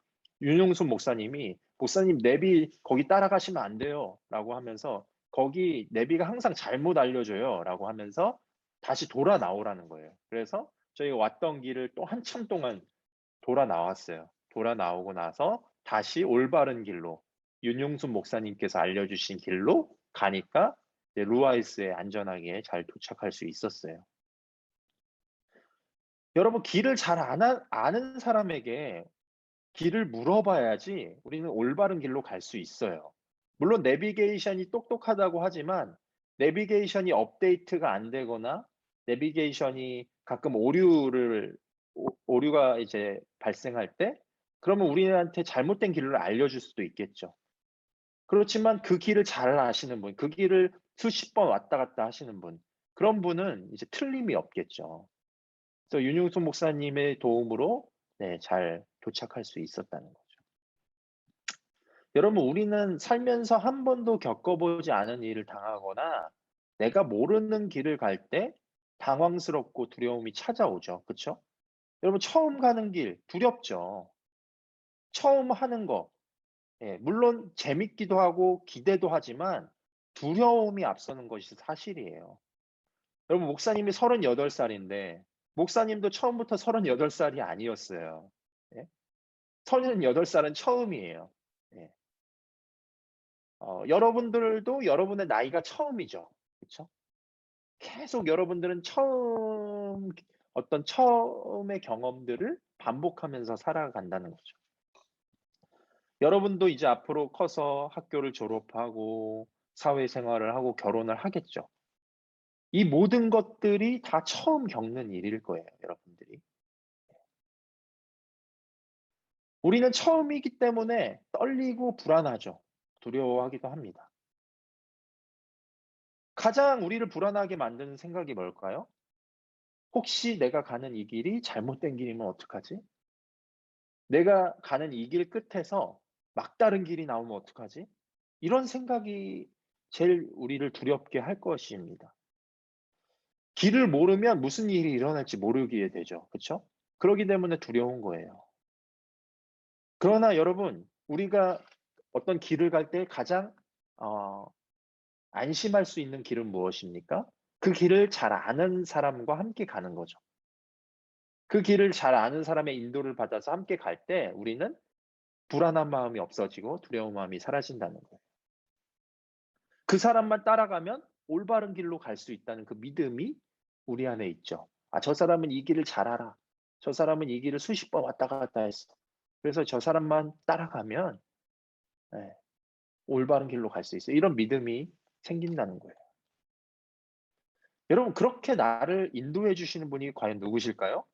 윤용순 목사님이 "목사님, 내비 거기 따라가시면 안 돼요."라고 하면서 "거기 내비가 항상 잘못 알려줘요."라고 하면서 다시 돌아 나오라는 거예요. 그래서 저희가 왔던 길을 또 한참 동안 돌아 나왔어요. 돌아 나오고 나서 다시 올바른 길로 윤용순 목사님께서 알려주신 길로 가니까 이제 루아이스에 안전하게 잘 도착할 수 있었어요. 여러분, 길을 잘 아는 사람에게 길을 물어봐야지 우리는 올바른 길로 갈 수 있어요. 물론 내비게이션이 똑똑하다고 하지만 내비게이션이 업데이트가 안 되거나 내비게이션이 가끔 오류가 이제 발생할 때, 그러면 우리한테 잘못된 길을 알려줄 수도 있겠죠. 그렇지만 그 길을 잘 아시는 분, 그 길을 수십 번 왔다 갔다 하시는 분, 그런 분은 이제 틀림이 없겠죠. 그래서 윤용순 목사님의 도움으로 잘 도착할 수 있었다는 거죠. 여러분, 우리는 살면서 한 번도 겪어보지 않은 일을 당하거나 내가 모르는 길을 갈 때 당황스럽고 두려움이 찾아오죠. 그쵸? 여러분, 처음 가는 길 두렵죠. 처음 하는 거, 물론 재밌기도 하고 기대도 하지만 두려움이 앞서는 것이 사실이에요. 여러분, 목사님이 38살인데 목사님도 처음부터 38살이 아니었어요. 예? 38살은 처음이에요. 예. 여러분들도 여러분의 나이가 처음이죠. 그쵸? 계속 여러분들은 어떤 처음의 경험들을 반복하면서 살아간다는 거죠. 여러분도 이제 앞으로 커서 학교를 졸업하고 사회생활을 하고 결혼을 하겠죠. 이 모든 것들이 다 처음 겪는 일일 거예요, 여러분들이. 우리는 처음이기 때문에 떨리고 불안하죠. 두려워하기도 합니다. 가장 우리를 불안하게 만드는 생각이 뭘까요? 혹시 내가 가는 이 길이 잘못된 길이면 어떡하지? 내가 가는 이 길 끝에서 막다른 길이 나오면 어떡하지? 이런 생각이 제일 우리를 두렵게 할 것입니다. 길을 모르면 무슨 일이 일어날지 모르게 되죠. 그쵸? 그러기 때문에 두려운 거예요. 그러나 여러분, 우리가 어떤 길을 갈 때 가장 안심할 수 있는 길은 무엇입니까? 그 길을 잘 아는 사람과 함께 가는 거죠. 그 길을 잘 아는 사람의 인도를 받아서 함께 갈 때 우리는 불안한 마음이 없어지고 두려운 마음이 사라진다는 거예요. 그 사람만 따라가면 올바른 길로 갈 수 있다는 그 믿음이 우리 안에 있죠. 아, 저 사람은 이 길을 잘 알아. 저 사람은 이 길을 수십 번 왔다 갔다 했어. 그래서 저 사람만 따라가면 올바른 길로 갈 수 있어요. 이런 믿음이 생긴다는 거예요. 여러분, 그렇게 나를 인도해 주시는 분이 과연 누구실까요?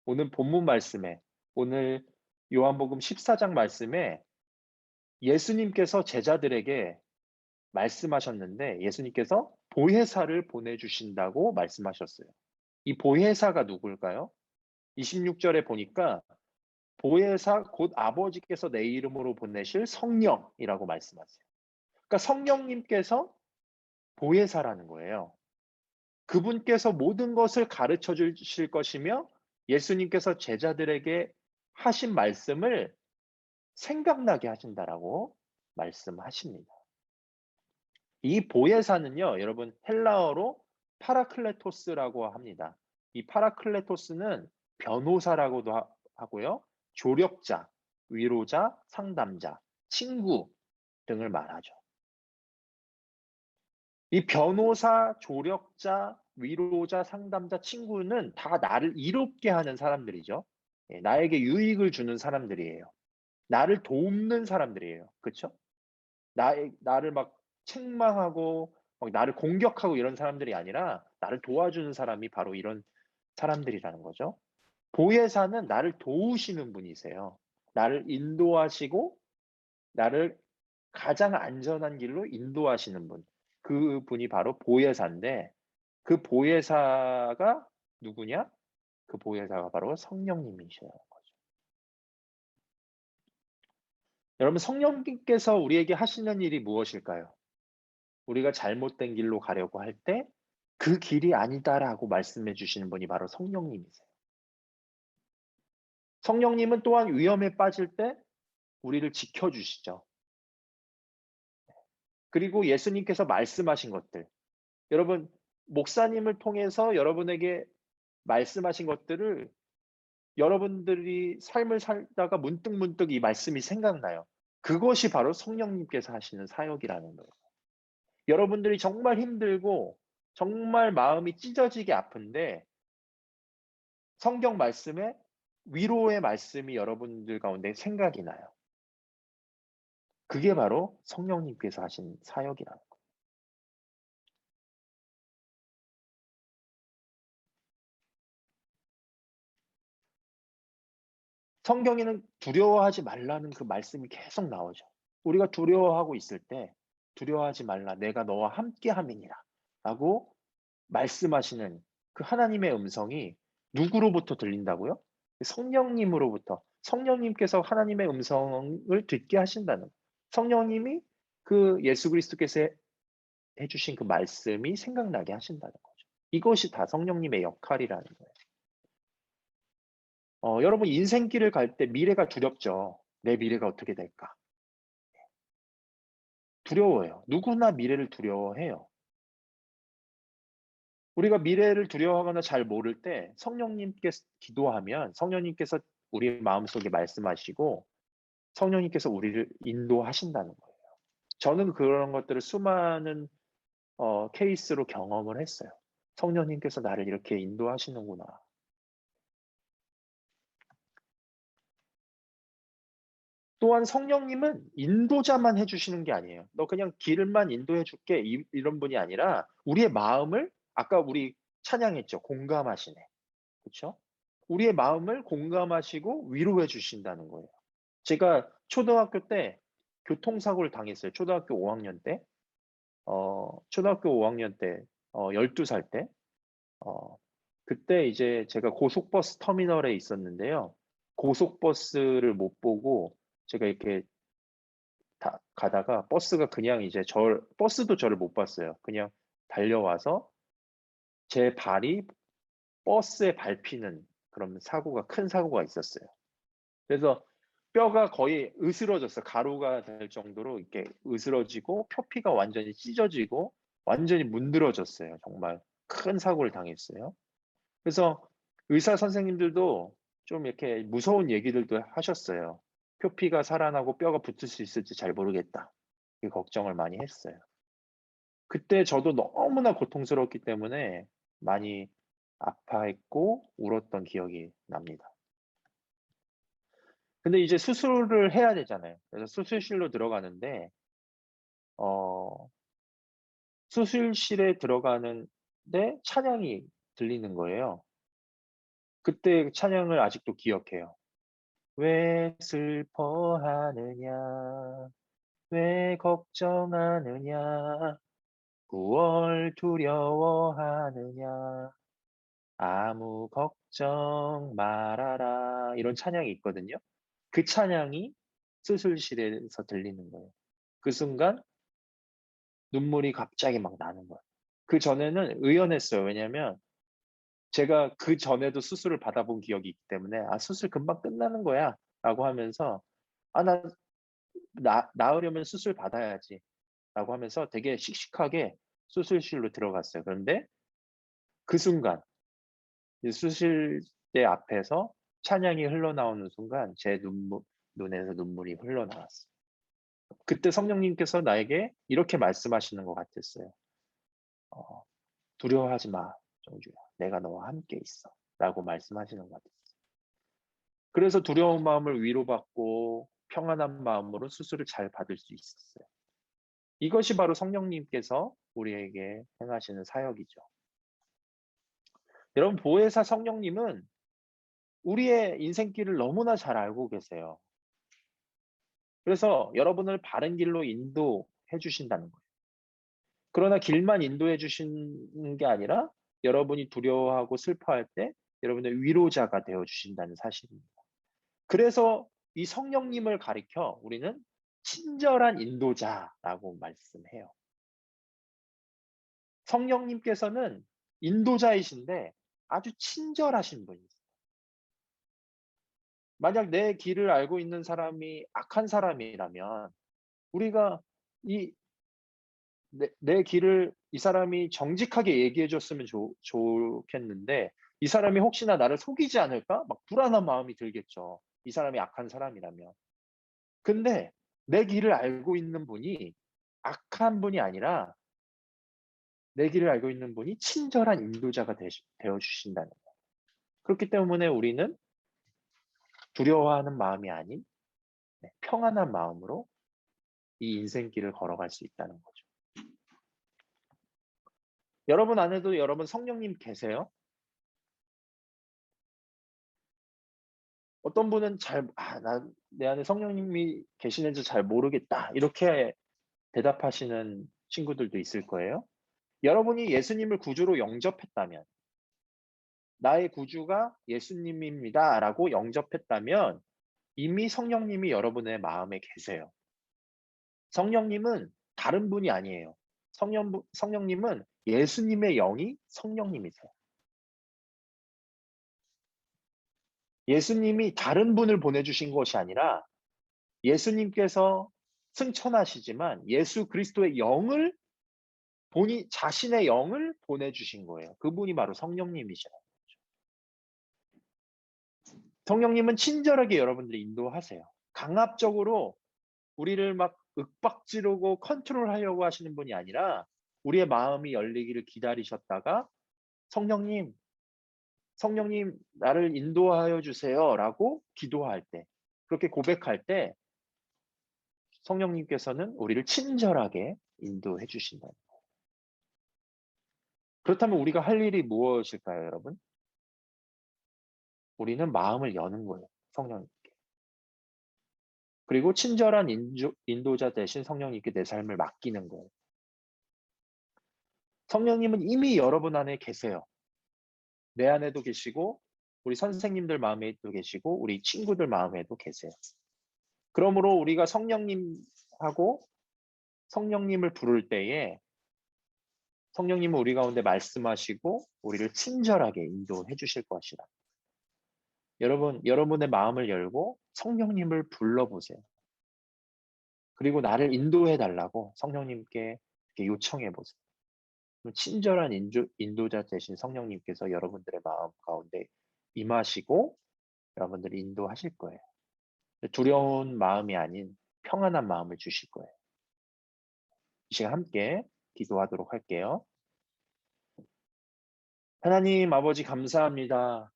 오늘 본문 말씀에, 오늘 요한복음 14장 말씀에 예수님께서 제자들에게 말씀하셨는데, 예수님께서 보혜사를 보내주신다고 말씀하셨어요. 이 보혜사가 누굴까요? 26절에 보니까 보혜사 곧 아버지께서 내 이름으로 보내실 성령이라고 말씀하세요. 그러니까 성령님께서 보혜사라는 거예요. 그분께서 모든 것을 가르쳐 주실 것이며 예수님께서 제자들에게 하신 말씀을 생각나게 하신다라고 말씀하십니다. 이 보혜사는요, 여러분, 헬라어로 파라클레토스라고 합니다. 이 파라클레토스는 변호사라고도 하고요, 조력자, 위로자, 상담자, 친구 등을 말하죠. 이 변호사, 조력자, 위로자, 상담자, 친구는 다 나를 이롭게 하는 사람들이죠. 나에게 유익을 주는 사람들이에요. 나를 돕는 사람들이에요. 그렇죠? 나를 막 책망하고 막 나를 공격하고 이런 사람들이 아니라 나를 도와주는 사람이 바로 이런 사람들이라는 거죠. 보혜사는 나를 도우시는 분이세요. 나를 인도하시고 나를 가장 안전한 길로 인도하시는 분. 그 분이 바로 보혜사인데 그 보혜사가 누구냐? 그 보혜사가 바로 성령님이시라는 거죠. 여러분, 성령님께서 우리에게 하시는 일이 무엇일까요? 우리가 잘못된 길로 가려고 할 때 그 길이 아니다라고 말씀해 주시는 분이 바로 성령님이세요. 성령님은 또한 위험에 빠질 때 우리를 지켜주시죠. 그리고 예수님께서 말씀하신 것들, 여러분, 목사님을 통해서 여러분에게 말씀하신 것들을 여러분들이 삶을 살다가 문득문득 이 말씀이 생각나요. 그것이 바로 성령님께서 하시는 사역이라는 거예요. 여러분들이 정말 힘들고 정말 마음이 찢어지게 아픈데 성경 말씀에 위로의 말씀이 여러분들 가운데 생각이 나요. 그게 바로 성령님께서 하신 사역이라는 거예요. 성경에는 두려워하지 말라는 그 말씀이 계속 나오죠. 우리가 두려워하고 있을 때 두려워하지 말라, 내가 너와 함께 함이니라 라고 말씀하시는 그 하나님의 음성이 누구로부터 들린다고요? 성령님으로부터. 성령님께서 하나님의 음성을 듣게 하신다는 거예요. 성령님이 그 예수 그리스도께서 해주신 그 말씀이 생각나게 하신다는 거죠. 이것이 다 성령님의 역할이라는 거예요. 여러분, 인생길을 갈 때 미래가 두렵죠. 내 미래가 어떻게 될까? 두려워요. 누구나 미래를 두려워해요. 우리가 미래를 두려워하거나 잘 모를 때 성령님께서 기도하면 성령님께서 우리 마음속에 말씀하시고 성령님께서 우리를 인도하신다는 거예요. 저는 그런 것들을 수많은 케이스로 경험을 했어요. 성령님께서 나를 이렇게 인도하시는구나. 또한 성령님은 인도자만 해주시는 게 아니에요. 너 그냥 길만 인도해 줄게 이런 분이 아니라 우리의 마음을 아까 우리 찬양했죠. 공감하시네. 그렇죠? 우리의 마음을 공감하시고 위로해 주신다는 거예요. 제가 초등학교 때 교통사고를 당했어요. 초등학교 5학년 때. 초등학교 5학년 때 12살 때. 그때 이제 제가 고속버스 터미널에 있었는데요. 고속버스를 못 보고 제가 이렇게 가다가 버스가 그냥 이제 버스도 저를 못 봤어요. 그냥 달려와서 제 발이 버스에 밟히는 그런 큰 사고가 있었어요. 그래서 뼈가 거의 으스러졌어요. 가루가 될 정도로 이렇게 으스러지고 표피가 완전히 찢어지고 완전히 문드러졌어요. 정말 큰 사고를 당했어요. 그래서 의사 선생님들도 좀 이렇게 무서운 얘기들도 하셨어요. 표피가 살아나고 뼈가 붙을 수 있을지 잘 모르겠다. 걱정을 많이 했어요. 그때 저도 너무나 고통스러웠기 때문에 많이 아파했고 울었던 기억이 납니다. 근데 이제 수술을 해야 되잖아요. 그래서 수술실로 들어가는데 수술실에 들어가는데 찬양이 들리는 거예요. 그때 찬양을 아직도 기억해요. 왜 슬퍼하느냐, 왜 걱정하느냐, 9월 두려워하느냐, 아무 걱정 말아라. 이런 찬양이 있거든요. 그 찬양이 수술실에서 들리는 거예요. 그 순간 눈물이 갑자기 막 나는 거예요. 그 전에는 의연했어요. 왜냐하면 제가 그 전에도 수술을 받아본 기억이 있기 때문에 수술 금방 끝나는 거야 라고 하면서 나으려면 수술 받아야지 라고 하면서 되게 씩씩하게 수술실로 들어갔어요. 그런데 그 순간 수술대 앞에서 찬양이 흘러나오는 순간 제 눈에서 눈물이 흘러나왔어요. 그때 성령님께서 나에게 이렇게 말씀하시는 것 같았어요. 두려워하지 마, 정주야. 내가 너와 함께 있어. 라고 말씀하시는 것 같았어요. 그래서 두려운 마음을 위로받고 평안한 마음으로 수술을 잘 받을 수 있었어요. 이것이 바로 성령님께서 우리에게 행하시는 사역이죠. 여러분, 보혜사 성령님은 우리의 인생길을 너무나 잘 알고 계세요. 그래서 여러분을 바른 길로 인도해 주신다는 거예요. 그러나 길만 인도해 주시는 게 아니라 여러분이 두려워하고 슬퍼할 때 여러분의 위로자가 되어 주신다는 사실입니다. 그래서 이 성령님을 가리켜 우리는 친절한 인도자라고 말씀해요. 성령님께서는 인도자이신데 아주 친절하신 분이세요. 만약 내 길을 알고 있는 사람이 악한 사람이라면 우리가 내 길을 이 사람이 정직하게 얘기해 줬으면 좋겠는데 이 사람이 혹시나 나를 속이지 않을까? 막 불안한 마음이 들겠죠. 이 사람이 악한 사람이라면. 근데 내 길을 알고 있는 분이 악한 분이 아니라 내 길을 알고 있는 분이 친절한 인도자가 되어 주신다는 거예요. 그렇기 때문에 우리는 두려워하는 마음이 아닌 평안한 마음으로 이 인생길을 걸어갈 수 있다는 거죠. 여러분 안에도 여러분 성령님 계세요? 어떤 분은 내 안에 성령님이 계시는지 잘 모르겠다. 이렇게 대답하시는 친구들도 있을 거예요. 여러분이 예수님을 구주로 영접했다면, 나의 구주가 예수님입니다. 라고 영접했다면 이미 성령님이 여러분의 마음에 계세요. 성령님은 다른 분이 아니에요. 성령님은 예수님의 영이 성령님이세요. 예수님이 다른 분을 보내주신 것이 아니라 예수님께서 승천하시지만 예수 그리스도의 영을 자신의 영을 보내주신 거예요. 그분이 바로 성령님이시라는 거죠. 성령님은 친절하게 여러분들을 인도하세요. 강압적으로 우리를 막 윽박지르고 컨트롤하려고 하시는 분이 아니라 우리의 마음이 열리기를 기다리셨다가 성령님 나를 인도하여 주세요 라고 기도할 때, 그렇게 고백할 때 성령님께서는 우리를 친절하게 인도해 주신다는 거예요. 그렇다면 우리가 할 일이 무엇일까요, 여러분? 우리는 마음을 여는 거예요, 성령님께. 그리고 친절한 인도자 대신 성령님께 내 삶을 맡기는 거예요. 성령님은 이미 여러분 안에 계세요. 내 안에도 계시고 우리 선생님들 마음에도 계시고 우리 친구들 마음에도 계세요. 그러므로 우리가 성령님하고 성령님을 부를 때에 성령님은 우리 가운데 말씀하시고 우리를 친절하게 인도해 주실 것이다. 여러분의 마음을 열고 성령님을 불러보세요. 그리고 나를 인도해 달라고 성령님께 요청해 보세요. 친절한 인도자 되신 성령님께서 여러분들의 마음 가운데 임하시고 여러분들을 인도하실 거예요. 두려운 마음이 아닌 평안한 마음을 주실 거예요. 이 시간 함께 기도하도록 할게요. 하나님 아버지 감사합니다.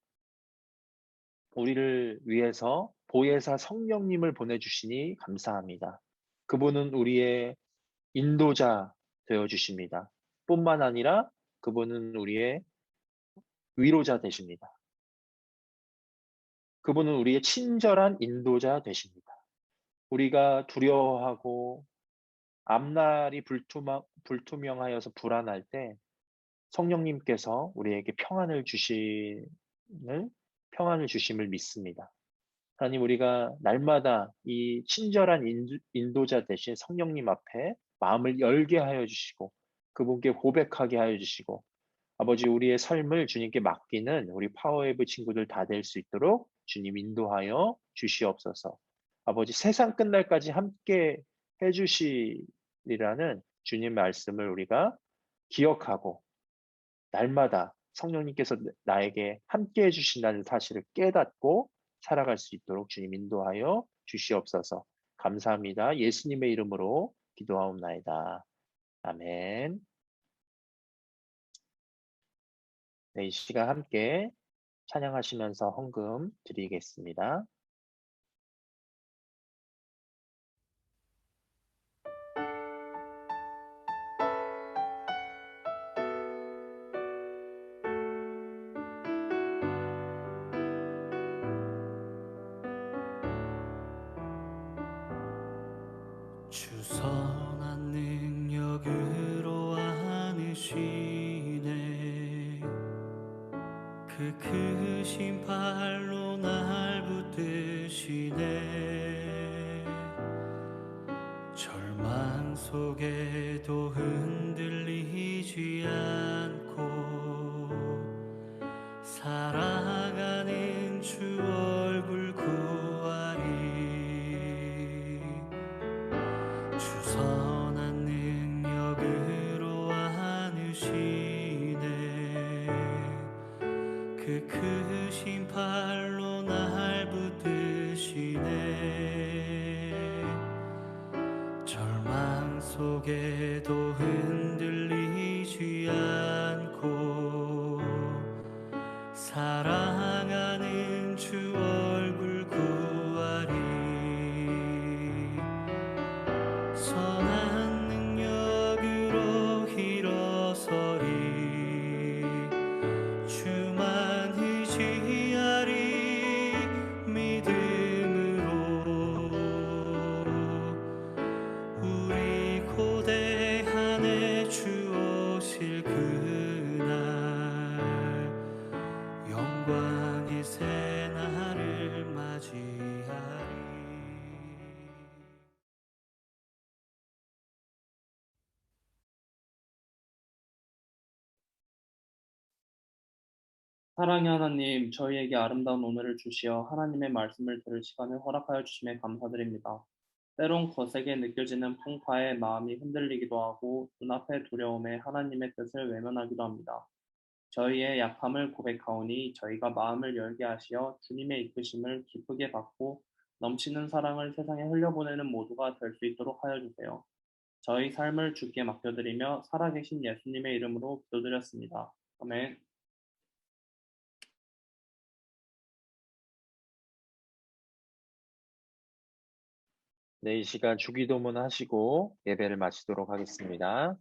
우리를 위해서 보혜사 성령님을 보내주시니 감사합니다. 그분은 우리의 인도자 되어주십니다. 뿐만 아니라 그분은 우리의 위로자 되십니다. 그분은 우리의 친절한 인도자 되십니다. 우리가 두려워하고 앞날이 불투명하여서 불안할 때 성령님께서 우리에게 평안을 주심을 믿습니다. 하나님, 우리가 날마다 이 친절한 인도자 되신 성령님 앞에 마음을 열게 하여 주시고 그분께 고백하게 하여 주시고 아버지, 우리의 삶을 주님께 맡기는 우리 파워웨이브 친구들 다 될 수 있도록 주님 인도하여 주시옵소서. 아버지, 세상 끝날까지 함께 해주시리라는 주님 말씀을 우리가 기억하고 날마다 성령님께서 나에게 함께 해주신다는 사실을 깨닫고 살아갈 수 있도록 주님 인도하여 주시옵소서. 감사합니다. 예수님의 이름으로 기도하옵나이다. 아멘. 네, 이 시간 함께 찬양하시면서 헌금 드리겠습니다. 주 선한 능력으로 안으시네. 그 크신 발로 날 붙드시네. 절망 속에도 흔들리지 않고 살아가는 주 얼굴 구하리. 주 선한 능력으로 안으시네. 그 크신 팔로 날 붙드시네. 절망 속에도 흔들리지 않고 사랑하는 주 얼굴 구하리. 선한 능력으로 일어서리. 주만 의지하리. 믿음으로 우리 고대한에 주 오실 그날 영광의 새날을 맞이하리. 사랑의 하나님, 저희에게 아름다운 오늘을 주시어 하나님의 말씀을 들을 시간을 허락하여 주심에 감사드립니다. 때론 거세게 느껴지는 풍파에 마음이 흔들리기도 하고 눈앞의 두려움에 하나님의 뜻을 외면하기도 합니다. 저희의 약함을 고백하오니 저희가 마음을 열게 하시어 주님의 이끄심을 기쁘게 받고 넘치는 사랑을 세상에 흘려보내는 모두가 될 수 있도록 하여 주세요. 저희 삶을 주께 맡겨드리며 살아계신 예수님의 이름으로 기도드렸습니다. 아멘. 네, 이 시간 주기도문 하시고 예배를 마치도록 하겠습니다.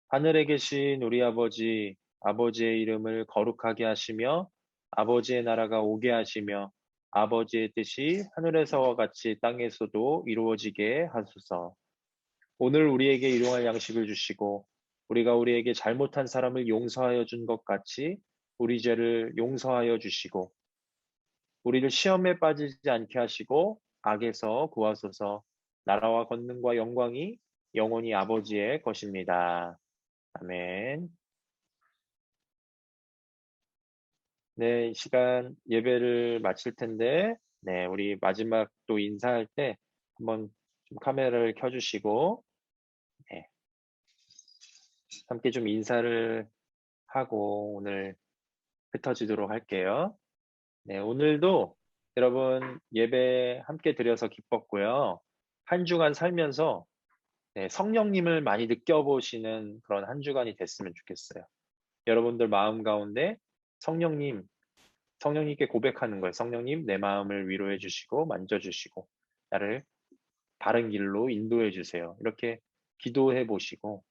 하늘에 계신 우리 아버지, 아버지의 이름을 거룩하게 하시며 아버지의 나라가 오게 하시며 아버지의 뜻이 하늘에서와 같이 땅에서도 이루어지게 하소서. 오늘 우리에게 일용할 양식을 주시고 우리가 우리에게 잘못한 사람을 용서하여 준 것 같이 우리 죄를 용서하여 주시고 우리를 시험에 빠지지 않게 하시고 악에서 구하소서. 나라와 권능과 영광이 영원히 아버지의 것입니다. 아멘. 네, 이 시간 예배를 마칠 텐데, 네, 우리 마지막 또 인사할 때 한번 좀 카메라를 켜주시고, 네, 함께 좀 인사를 하고 오늘 흩어지도록 할게요. 네, 오늘도 여러분 예배 함께 드려서 기뻤고요. 한 주간 살면서 네, 성령님을 많이 느껴보시는 그런 한 주간이 됐으면 좋겠어요. 여러분들 마음 가운데 성령님께 고백하는 거예요. 성령님, 내 마음을 위로해 주시고 만져주시고 나를 바른 길로 인도해 주세요. 이렇게 기도해 보시고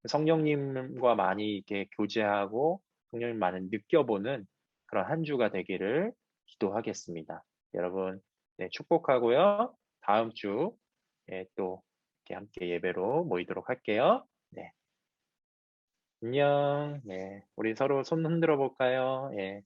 성령님과 많이 이렇게 교제하고 성령님 많이 느껴보는 그런 한 주가 되기를 기도하겠습니다. 여러분, 네, 축복하고요. 다음 주 또 이렇게 함께 예배로 모이도록 할게요. 네. 안녕. 네. 우리 서로 손 흔들어 볼까요? 예.